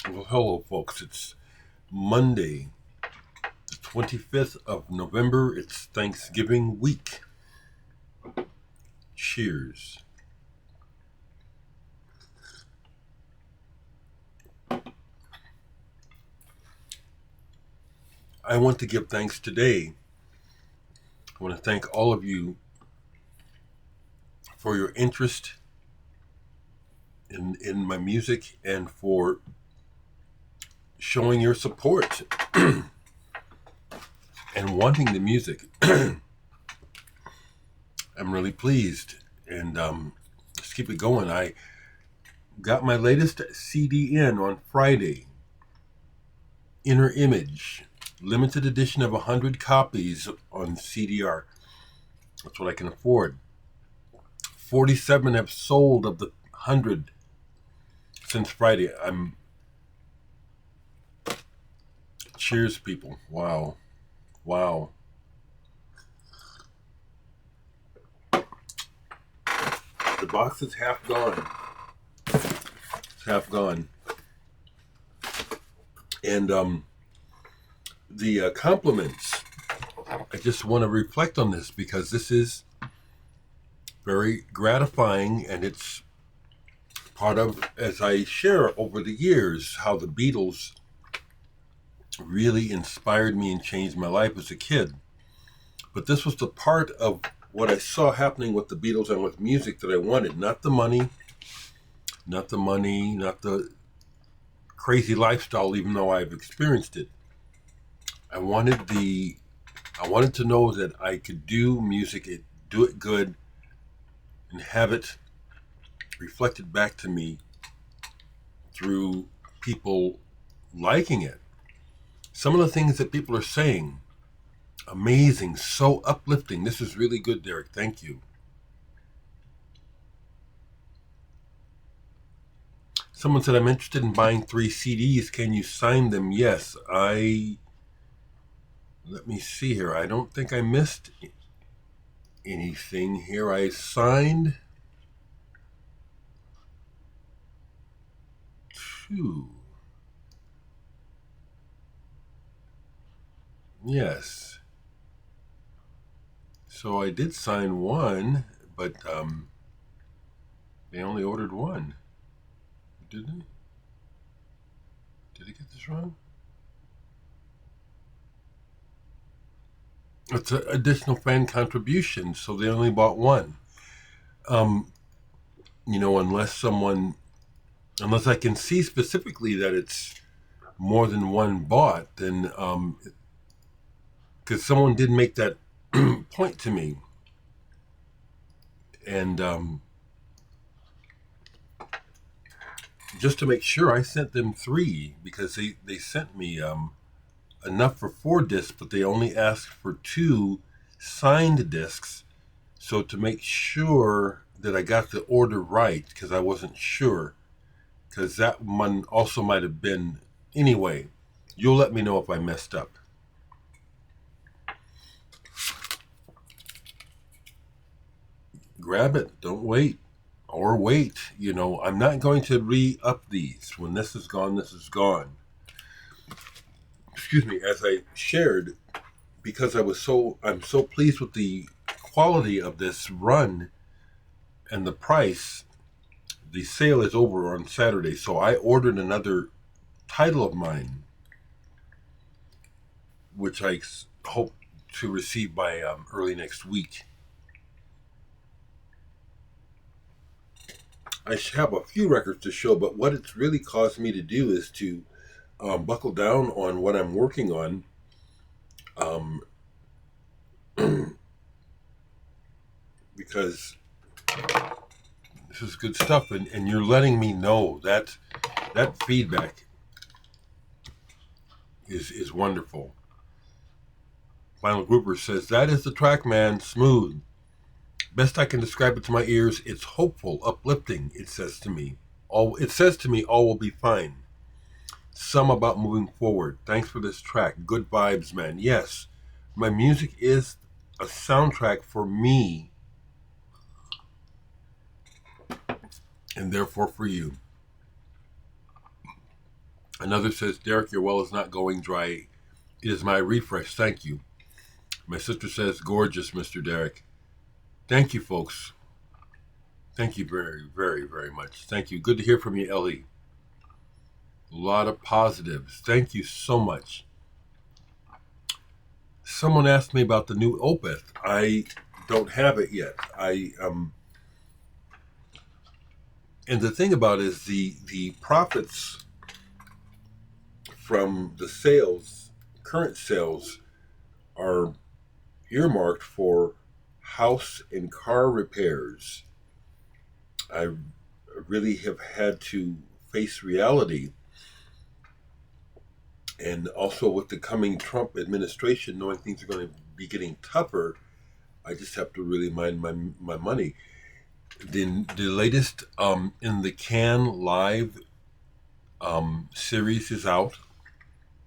Well, hello, folks. It's Monday, the 25th of November. It's Thanksgiving week. Cheers. I want to give thanks today. I want to thank all of you for your interest in my music and for showing your support and wanting the music. I'm really pleased. And let's keep it going. I got my latest CD in on Friday. Inner Image, limited edition of 100 copies on CDR. That's what I can afford. 47 have sold of the 100 since Friday. Cheers, people. Wow. Wow. The box is half gone. It's half gone. And the compliments, I just want to reflect on this because this is very gratifying, and it's part of, as I share over the years, how the Beatles really inspired me and changed my life as a kid. But this was the part of what I saw happening with the Beatles and with music that I wanted. Not the money, not the crazy lifestyle, even though I've experienced it. I wanted to know that I could do music, do it good, and have it reflected back to me through people liking it. Some of the things that people are saying, amazing, so uplifting. This is really good, Dereck. Thank you. Someone said, I'm interested in buying 3 CDs. Can you sign them? Yes. Let me see here. I don't think I missed anything here. I signed 2. Yes. So I did sign 1, but they only ordered 1. Did they? Did I get this wrong? It's an additional fan contribution, so they only bought 1. Um, unless I can see specifically that it's more than 1 bought, then because someone did make that point to me, and just to make sure, I sent them 3 because they sent me enough for 4 discs, but they only asked for 2 signed discs. So to make sure that I got the order right, because I wasn't sure, because that one also might have been. Anyway, you'll let me know if I messed up. Grab it. Don't wait. Or wait. I'm not going to re-up these. When this is gone, this is gone. Excuse me. As I shared, because I'm so pleased with the quality of this run and the price. The sale is over on Saturday, so I ordered another title of mine, which I hope to receive by early next week. I have a few records to show, but what it's really caused me to do is to buckle down on what I'm working on. Because this is good stuff, and you're letting me know that feedback is wonderful. Final Grouper says, that is the track, man. Smooth. Best I can describe it to my ears, it's hopeful, uplifting, it says to me. All will be fine. Some about moving forward. Thanks for this track. Good vibes, man. Yes, my music is a soundtrack for me, and therefore for you. Another says, Dereck, your well is not going dry. It is my refresh. Thank you. My sister says, gorgeous, Mr. Dereck. Thank you, folks. Thank you very, very, very much. Thank you. Good to hear from you, Ellie. A lot of positives. Thank you so much. Someone asked me about the new Opeth. I don't have it yet. And the thing about it is the profits from the sales, current sales, are earmarked for house and car repairs. I really have had to face reality. And also with the coming Trump administration, knowing things are going to be getting tougher, I just have to really mind my money. The latest In the Can live series is out,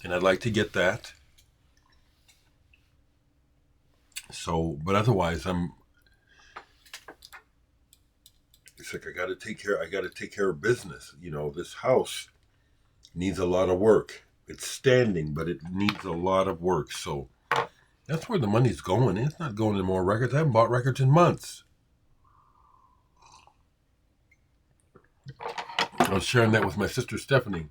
and I'd like to get that. So, but otherwise, it's like I got to take care of business. You know, this house needs a lot of work. It's standing, but it needs a lot of work. So that's where the money's going. It's not going to more records. I haven't bought records in months. I was sharing that with my sister Stephanie,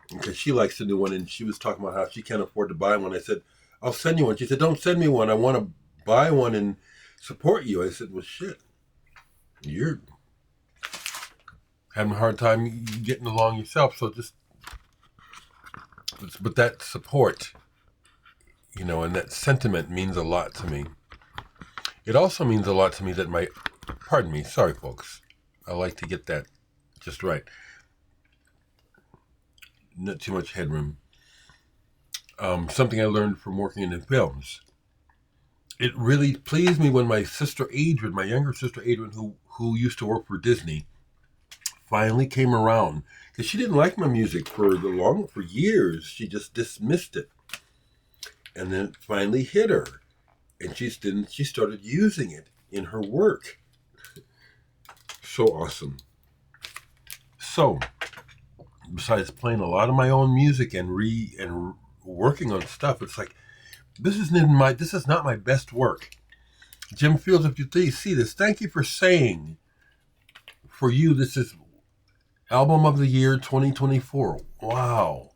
because she likes the new one, and she was talking about how she can't afford to buy one. I said, I'll send you one. She said, don't send me one. I want to buy one and support you. I said, well, shit. You're having a hard time getting along yourself, so but that support, you know, and that sentiment means a lot to me. It also means a lot to me that pardon me, sorry folks, I like to get that just right. Not too much headroom. Something I learned from working in films. It really pleased me when my younger sister Adrian, who used to work for Disney, finally came around, because she didn't like my music for years. She just dismissed it, and then it finally hit her, and she started using it in her work. So awesome. So, besides playing a lot of my own music and working on stuff, it's like this is not my best work. Jim Fields, if you see this, thank you for saying, for you, this is Album of the Year 2024. Wow.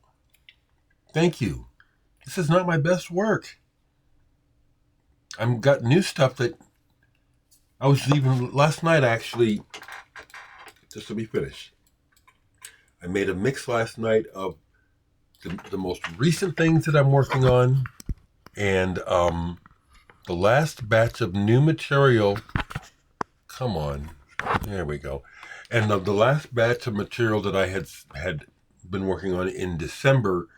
Thank you. This is not my best work. I've got new stuff that I was leaving last night, actually, just to be finished. I made a mix last night of the most recent things that I'm working on, and the last batch of new material. Come on. There we go. And the last batch of material that I had been working on in December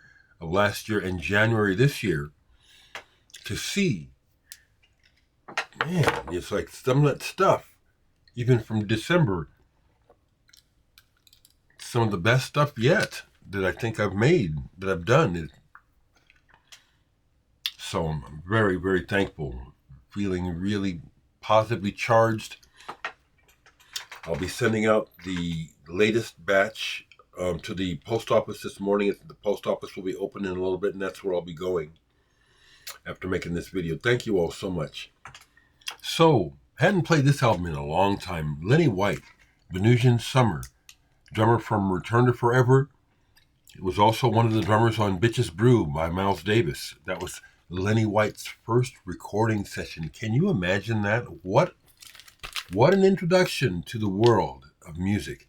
of last year and January this year, to see, man, it's like some of that stuff, even from December, some of the best stuff yet that I think I've made, that I've done. So I'm very, very thankful, feeling really positively charged. I'll be sending out the latest batch to the post office this morning. The post office will be open in a little bit, and that's where I'll be going after making this video. Thank you all so much. So, hadn't played this album in a long time. Lenny White, Venusian Summer, drummer from Return to Forever. It was also one of the drummers on Bitches Brew by Miles Davis. That was Lenny White's first recording session. Can you imagine that? What an introduction to the world of music.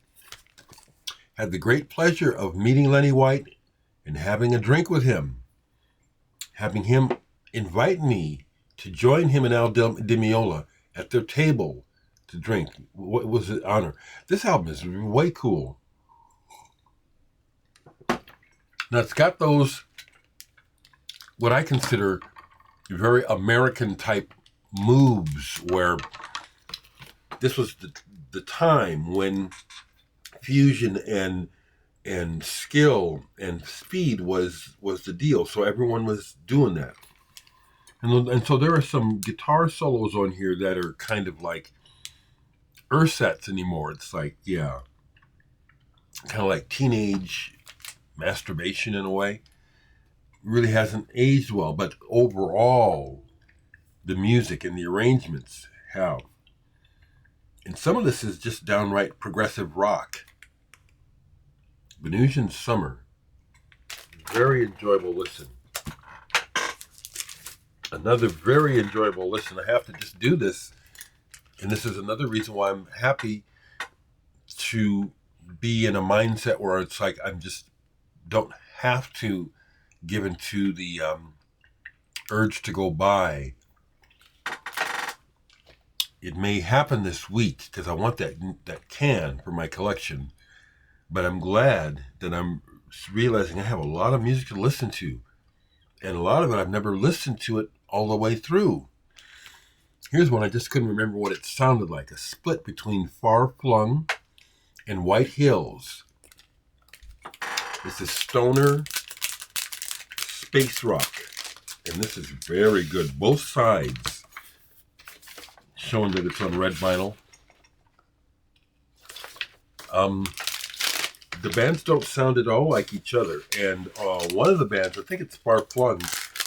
Had the great pleasure of meeting Lenny White and having a drink with him. Having him invite me to join him and Al Di Meola at their table to drink. What was an honor. This album is way cool. Now it's got those, what I consider very American type moves, where this was the time when fusion and skill and speed was the deal. So everyone was doing that. And so there are some guitar solos on here that are kind of like ersatz anymore. It's like, yeah, kind of like teenage masturbation in a way. Really hasn't aged well, but overall, the music and the arrangements have. And some of this is just downright progressive rock. Venusian Summer, very enjoyable listen. Another very enjoyable listen. I have to just do this, and this is another reason why I'm happy to be in a mindset where it's like I'm just don't have to give into the urge to go buy. It may happen this week because I want that can for my collection, but I'm glad that I'm realizing I have a lot of music to listen to, and a lot of it I've never listened to it all the way through. Here's one I just couldn't remember what it sounded like. A split between Far Flung and White Hills. It's a stoner space rock, and this is very good. Both sides, showing that it's on red vinyl. The bands don't sound at all like each other, and one of the bands, I think it's Far Flung,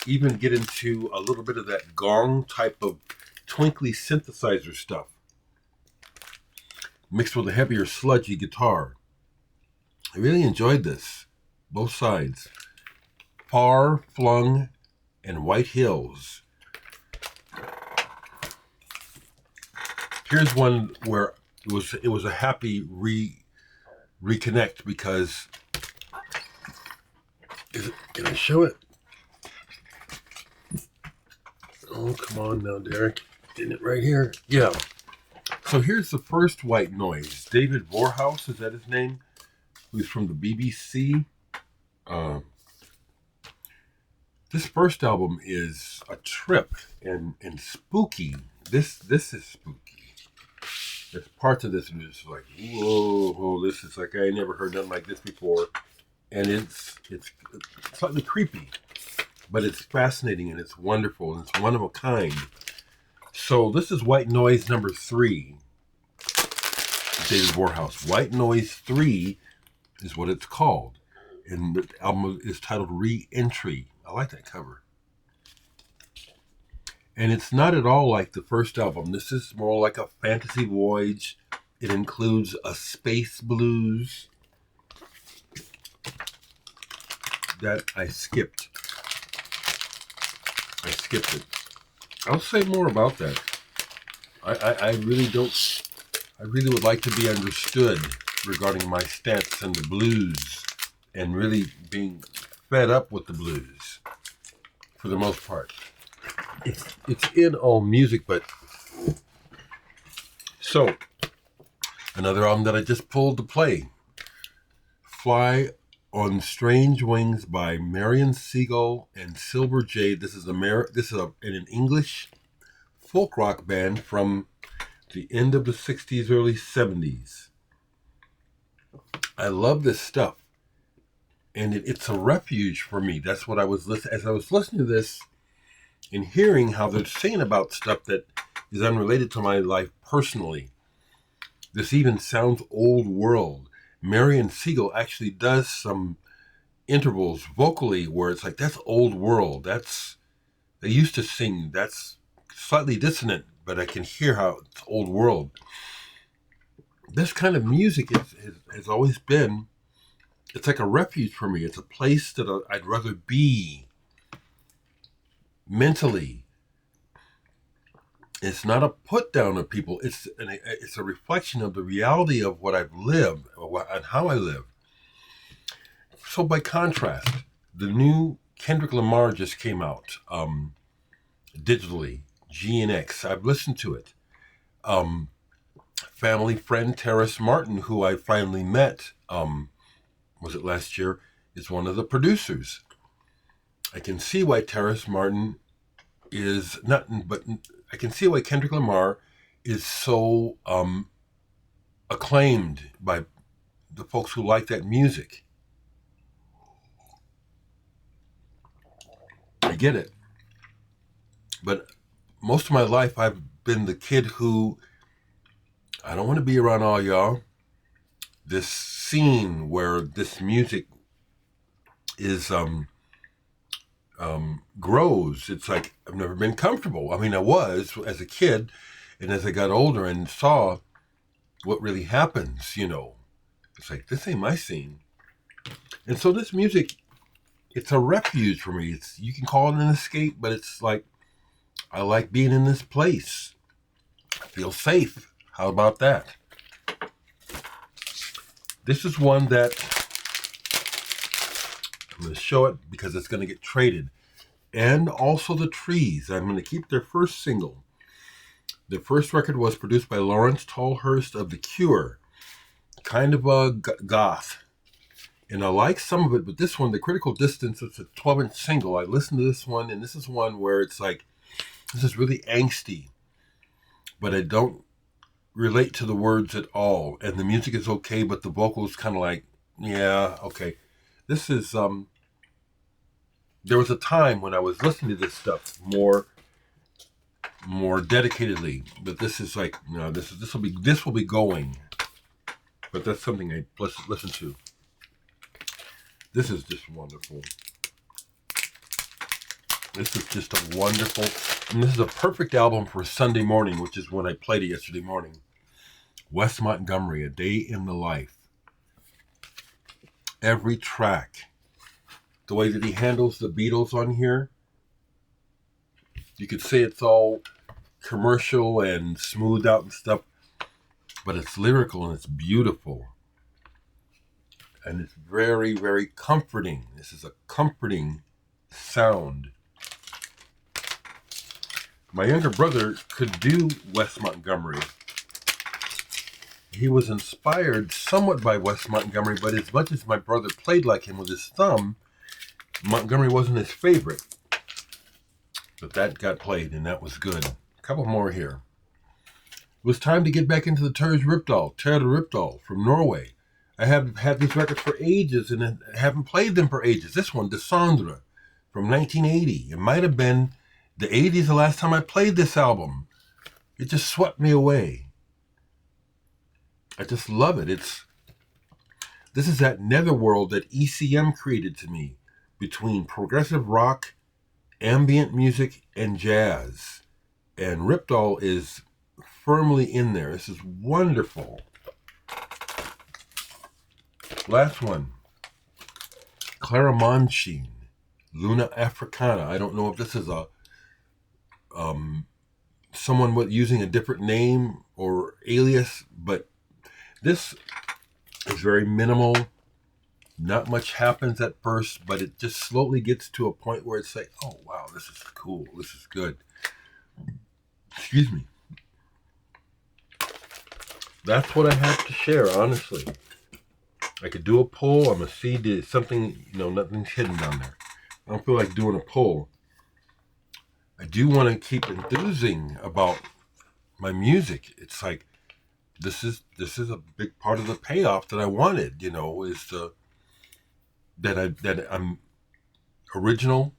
even get into a little bit of that gong type of twinkly synthesizer stuff, mixed with a heavier sludgy guitar. I really enjoyed this. Both sides. Far Flung and White Hills. Here's one where it was a happy reconnect because can I show it? Oh, come on now, Dereck. Getting it right here. Yeah. So here's the first White Noise. David Vorhaus, is that his name? Who's from the BBC. This first album is a trip and spooky. This is spooky. There's parts of this that is like, whoa, this is like I ain't never heard nothing like this before, and it's slightly creepy, but it's fascinating and it's wonderful and it's one of a kind. So this is White Noise number 3. David Vorhaus. White Noise 3 is what it's called, and the album is titled Re-Entry. I like that cover. And it's not at all like the first album. This is more like a fantasy voyage. It includes a space blues that I skipped. It. I'll say more about that. I really don't. I really would like to be understood regarding my stance on the blues and really being fed up with the blues for the most part. It's in all music, but so another album that I just pulled to play, Fly on Strange Wings by Marion Siegel and Silver Jade. This is an English folk rock band from the end of the 60s, early 70s. I love this stuff, and it's a refuge for me. That's what I was listening as I was listening to this and hearing how they're saying about stuff that is unrelated to my life personally. This even sounds old world. Marion Siegel actually does some intervals vocally where it's like, that's old world. They used to sing, that's slightly dissonant, but I can hear how it's old world. This kind of music has always been, it's like a refuge for me. It's a place that I'd rather be mentally. It's not a put down of people. It's a reflection of the reality of what I've lived and how I live. So by contrast, the new Kendrick Lamar just came out digitally, GNX. I've listened to it. Family friend Terrace Martin, who I finally met, was it last year, is one of the producers. I can see why Terrace Martin is not, but I can see why Kendrick Lamar is so acclaimed by the folks who like that music. I get it. But most of my life, I've been the kid who, I don't want to be around all y'all. This scene where this music is grows. It's like I've never been comfortable. I mean, I was as a kid, and as I got older and saw what really happens, it's like, this ain't my scene. And so this music, it's a refuge for me. You can call it an escape, but it's like, I like being in this place. I feel safe. How about that? This is one that I'm going to show it because it's going to get traded. And also the Trees. I'm going to keep their first single. Their first record was produced by Lawrence Tolhurst of The Cure. Kind of a goth. And I like some of it, but this one, The Critical Distance, it's a 12-inch single. I listened to this one, and this is one where it's like, this is really angsty. But I don't relate to the words at all. And the music is okay, but the vocals kind of like, yeah, okay. This is, there was a time when I was listening to this stuff more dedicatedly, but this is like, no, this will be going. But that's something I listen to. This is just wonderful. This is just a wonderful, and this is a perfect album for a Sunday morning, which is when I played it yesterday morning. Wes Montgomery, A Day in the Life. Every track, the way that he handles the Beatles on here, you could say it's all commercial and smoothed out and stuff, but it's lyrical and it's beautiful. And it's very, very comforting. This is a comforting sound. My younger brother could do Wes Montgomery. He was inspired somewhat by Wes Montgomery, but as much as my brother played like him with his thumb, Montgomery wasn't his favorite. But that got played, and that was good. A couple more here. It was time to get back into the Terje Rypdal from Norway. I have had these records for ages and haven't played them for ages. This one, Descendre, from 1980. It might have been the 80s the last time I played this album. It just swept me away. I just love it. This is that netherworld that ECM created to me between progressive rock, ambient music, and jazz. And Rypdal is firmly in there. This is wonderful. Last one. Clara Monchine, Luna Africana. I don't know if this is a someone using a different name or alias, but this is very minimal. Not much happens at first, but it just slowly gets to a point where it's like, oh, wow, this is cool. This is good. Excuse me. That's what I have to share, honestly. I could do a poll. I'm going to see there's something, nothing's hidden down there. I don't feel like doing a poll. I do want to keep enthusing about my music. It's like, this is a big part of the payoff that I wanted, is that I'm original,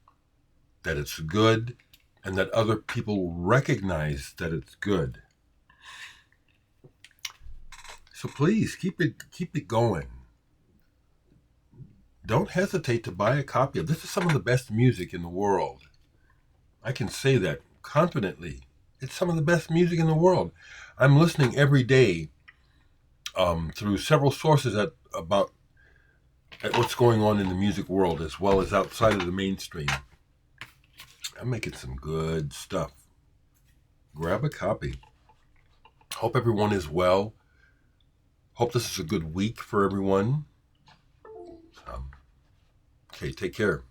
that it's good, and that other people recognize that it's good. So please keep it going. Don't hesitate to buy a copy of this. Is some of the best music in the world. I can say that confidently. It's some of the best music in the world. I'm listening every day through several sources at what's going on in the music world as well as outside of the mainstream. I'm making some good stuff. Grab a copy. Hope everyone is well. Hope this is a good week for everyone. Okay, take care.